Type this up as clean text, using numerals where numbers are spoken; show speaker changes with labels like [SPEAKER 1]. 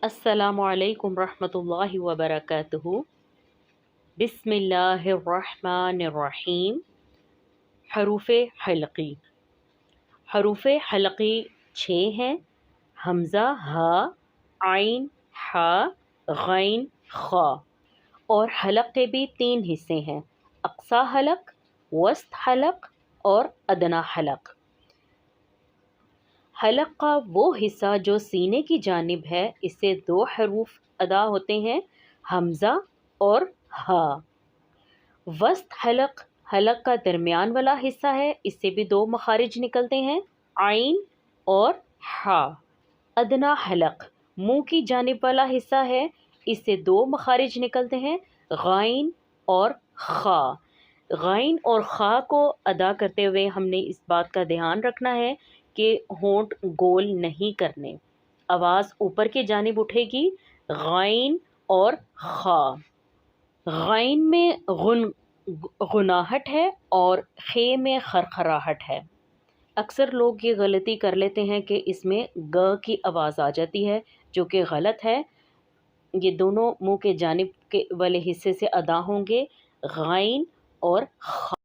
[SPEAKER 1] अस्सलामु अलैकुम रहमतुल्लाहि व बरकातुहू। बिस्मिल्लाहिर्रहमानिर्रहीम। हरूफ़ हलक़ी। हरूफ़ हलक़ी 6 हैं। हमज़ा, हा, आइन, हा, गैन, खा। और हलक़ के भी 3 हिस्से हैं, अक़सा हलक़, वस्त हलक़ और अदना हलक़। हलक़ का वो हिस्सा जो सीने की जानिब है, इससे 2 हरूफ अदा होते हैं, हमज़ा और हा। वस्त हलक़ हलक़ का दरमियान वाला हिस्सा है, इससे भी 2 मखारिज निकलते हैं, आइन और हा। अदना हलक़ मुंह की जानिब वाला हिस्सा है, इससे 2 मखारिज निकलते हैं, गैन और खा। गैन और खा को अदा करते हुए हमने इस बात का ध्यान रखना है कि होंठ गोल नहीं करने, आवाज़ ऊपर की जानिब उठेगी, गैन और खा। गैन में गुनाहट है और खे में खरखराहट है। अक्सर लोग ये गलती कर लेते हैं कि इसमें ग की आवाज़ आ जाती है, जो कि गलत है। ये दोनों मुंह के जानिब के वाले हिस्से से अदा होंगे, गैन और खा।